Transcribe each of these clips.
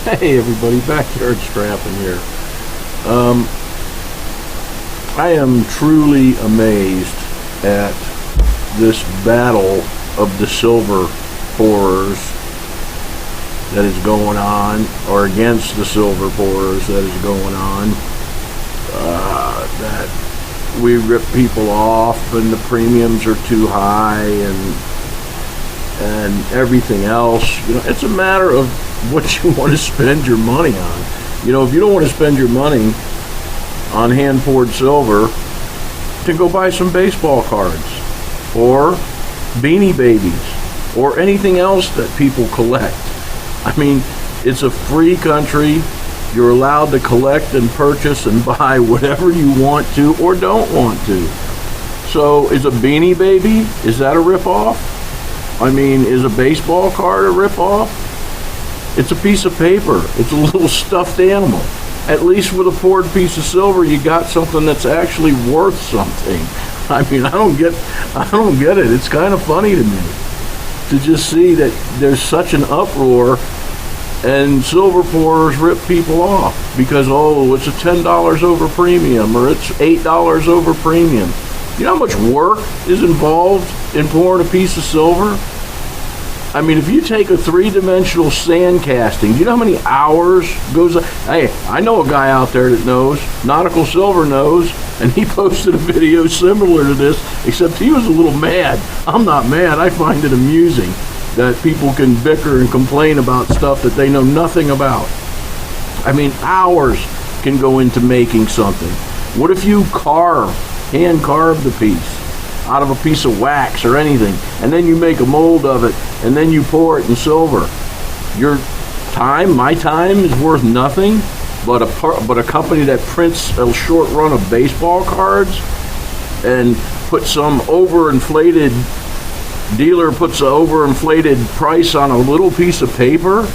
Hey everybody, Backyard Strapping here. I am truly amazed at this battle of the Silver Pourers that is going on, or against the Silver Pourers that is going on. That we rip people off and the premiums are too high and everything else. You know, it's a matter of what you want to spend your money on. You know, if you don't want to spend your money on hand-poured silver, then go buy some baseball cards or Beanie Babies or anything else that people collect. I mean, it's a free country. You're allowed to collect and purchase and buy whatever you want to or don't want to. So is a Beanie Baby, is that a rip-off? I mean, is a baseball card a rip-off? It's a piece of paper. It's a little stuffed animal. At least with a poured piece of silver, you got something that's actually worth something. I mean, I don't get it. It's kind of funny to me to just see that there's such an uproar and Silver Pourers rip people off because, oh, it's a $10 over premium or it's $8 over premium. You know how much work is involved in pouring a piece of silver? I mean, if you take a three-dimensional sand casting, do you know how many hours goes on? Hey, I know a guy out there that knows, Nautical Silver knows, and he posted a video similar to this, except he was a little mad. I'm not mad. I find it amusing that people can bicker and complain about stuff that they know nothing about. I mean, hours can go into making something. What if you hand carve the piece out of a piece of wax or anything, and then you make a mold of it, and then you pour it in silver? Your time, my time, is worth nothing, but a company that prints a short run of baseball cards and puts some overinflated dealer puts an overinflated price on a little piece of paper,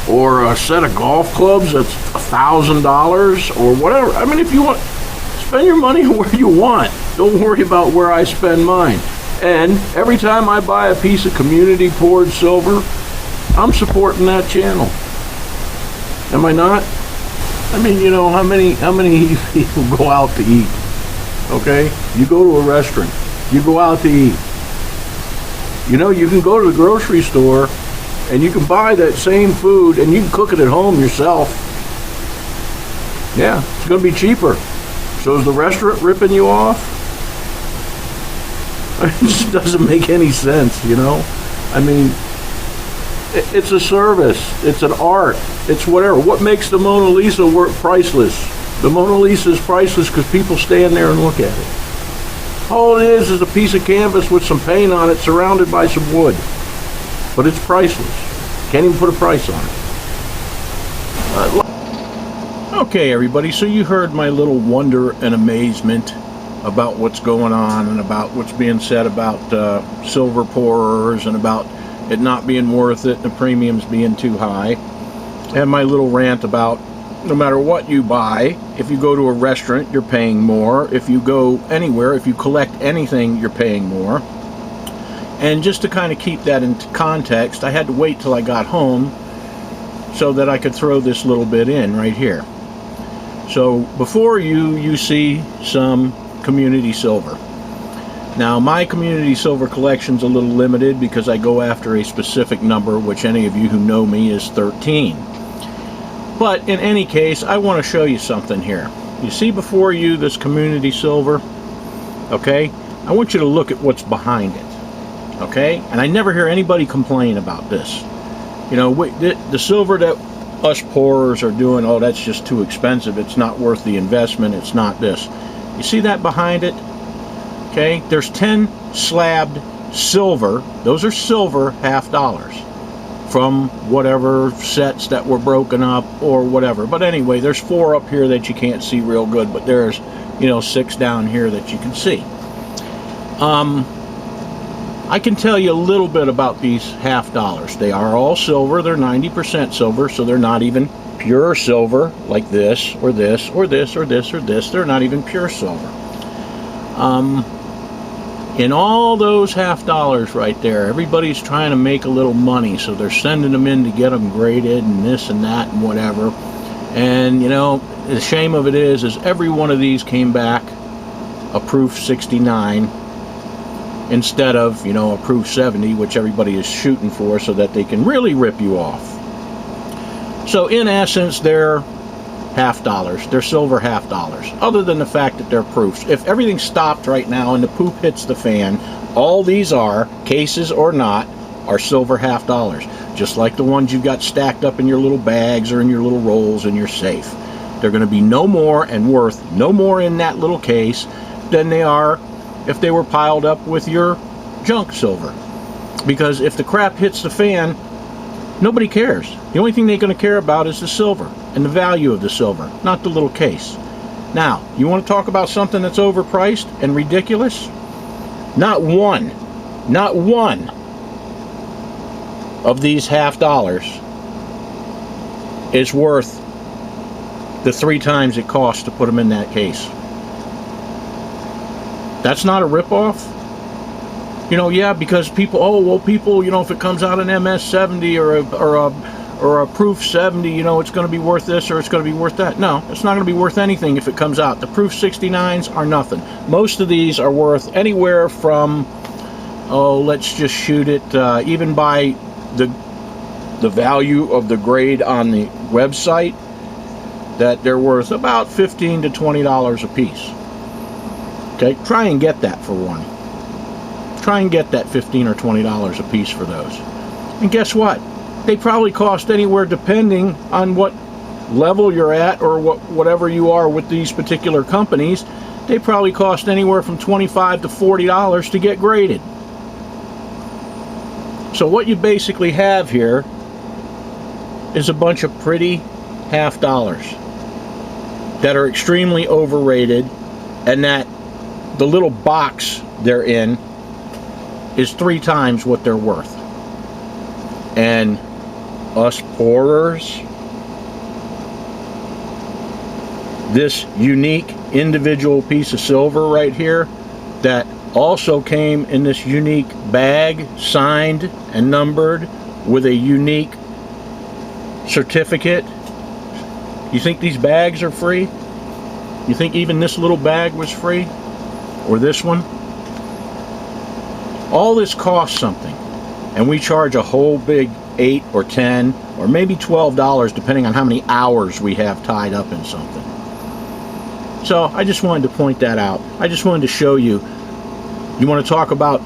or a set of golf clubs that's $1,000 or whatever. I mean, if you want, spend your money where you want. Don't worry about where I spend mine. And every time I buy a piece of community poured silver, I'm supporting that channel. Am I not? I mean, you know, how many people go out to eat? Okay? You go to a restaurant. You go out to eat. You know, you can go to the grocery store and you can buy that same food and you can cook it at home yourself. Yeah, it's going to be cheaper. So is the restaurant ripping you off? It just doesn't make any sense, you know? I mean, it's a service. It's an art. It's whatever. What makes the Mona Lisa priceless? The Mona Lisa is priceless because people stand there and look at it. All it is a piece of canvas with some paint on it surrounded by some wood. But it's priceless. Can't even put a price on it. Okay, everybody, so you heard my little wonder and amazement about what's going on and about what's being said about Silver Pourers and about it not being worth it and the premiums being too high. And my little rant about no matter what you buy, if you go to a restaurant, you're paying more. If you go anywhere, if you collect anything, you're paying more. And just to kind of keep that into context, I had to wait till I got home so that I could throw this little bit in right here. So before you see some community silver. Now, my community silver collection's a little limited because I go after a specific number, which any of you who know me is 13. But in any case, I want to show you something here. You see before you this community silver? Okay? I want you to look at what's behind it. Okay? And I never hear anybody complain about this. You know, the silver that us pourers are doing, oh, that's just too expensive. It's not worth the investment. It's not this. You see that behind it? Okay? There's 10 slabbed silver. Those are silver $50. From whatever sets that were broken up or whatever. But anyway, there's 4 up here that you can't see real good, but there's, you know, 6 down here that you can see. I can tell you a little bit about these $50. They are all silver. They're 90% silver, so they're not even pure silver like this or this or this or this or this. They're not even pure silver. In all those half dollars right there, everybody's trying to make a little money, so they're sending them in to get them graded and this and that and whatever. And, you know, the shame of it is every one of these came back a proof 69 instead of, you know, a proof 70, which everybody is shooting for so that they can really rip you off. So in essence, they're half dollars. They're silver half dollars, other than the fact that they're proofs. If everything stopped right now and the poop hits the fan, all these are, cases or not, are silver half dollars, just like the ones you've got stacked up in your little bags or in your little rolls in your safe. They're going to be no more and worth no more in that little case than they are if they were piled up with your junk silver. Because if the crap hits the fan, nobody cares. The only thing they're going to care about is the silver and the value of the silver, not the little case. Now, you want to talk about something that's overpriced and ridiculous? Not one of these half dollars is worth the 3 times it costs to put them in that case. That's not a ripoff? You know, yeah, because people, oh, well, people, you know, if it comes out an MS-70 or a proof 70, you know, it's going to be worth this or it's going to be worth that. No, it's not going to be worth anything if it comes out. The proof 69s are nothing. Most of these are worth anywhere from, oh, let's just shoot it, even by the value of the grade on the website, that they're worth about $15 to $20 a piece. Okay, try and get that for one. Try and get that $15 or $20 a piece for those. And guess what? They probably cost anywhere, depending on what level you're at or whatever you are with these particular companies, they probably cost anywhere from $25 to $40 to get graded. So what you basically have here is a bunch of pretty half dollars that are extremely overrated, and that the little box they're in is 3 times what they're worth. And us pourers, this unique individual piece of silver right here that also came in this unique bag, signed and numbered with a unique certificate. You think these bags are free? You think even this little bag was free? Or this one? All this costs something, and we charge a whole big $8 or $10 or maybe $12 depending on how many hours we have tied up in something. So I just wanted to point that out. I just wanted to show you. You want to talk about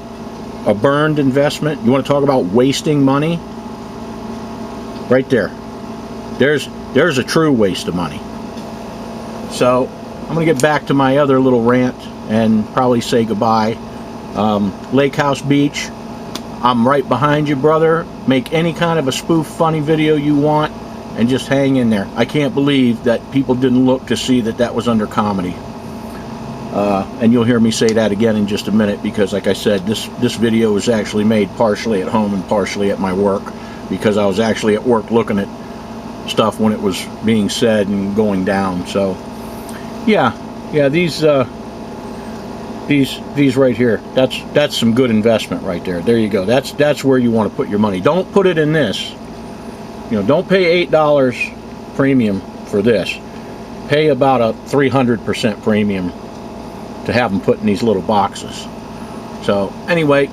a burned investment? You want to talk about wasting money? Right there. There's a true waste of money. So I'm going to get back to my other little rant and probably say goodbye. Lakehousebeach, I'm right behind you, brother. Make any kind of a spoof funny video you want and just hang in there. I can't believe that people didn't look to see that that was under comedy. And you'll hear me say that again in just a minute, because like I said, this video was actually made partially at home and partially at my work, because I was actually at work looking at stuff when it was being said and going down. So yeah, these right here, that's some good investment right there. There you go. That's where you want to put your money. Don't put it in this. You know, don't pay $8 premium for this. Pay about a 300% premium to have them put in these little boxes. So anyway,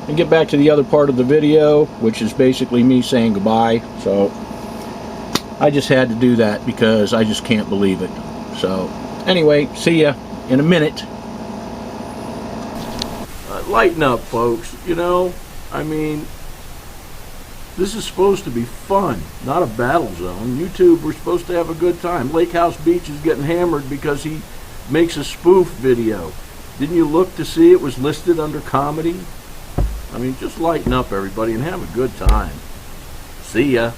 and get back to the other part of the video, which is basically me saying goodbye. So I just had to do that because I just can't believe it. So anyway, see ya in a minute. Lighten up, folks. You know, I mean, this is supposed to be fun, not a battle zone. YouTube, we're supposed to have a good time. Lakehousebeach is getting hammered because he makes a spoof video. Didn't you look to see it was listed under comedy? I mean, just lighten up, everybody, and have a good time. See ya.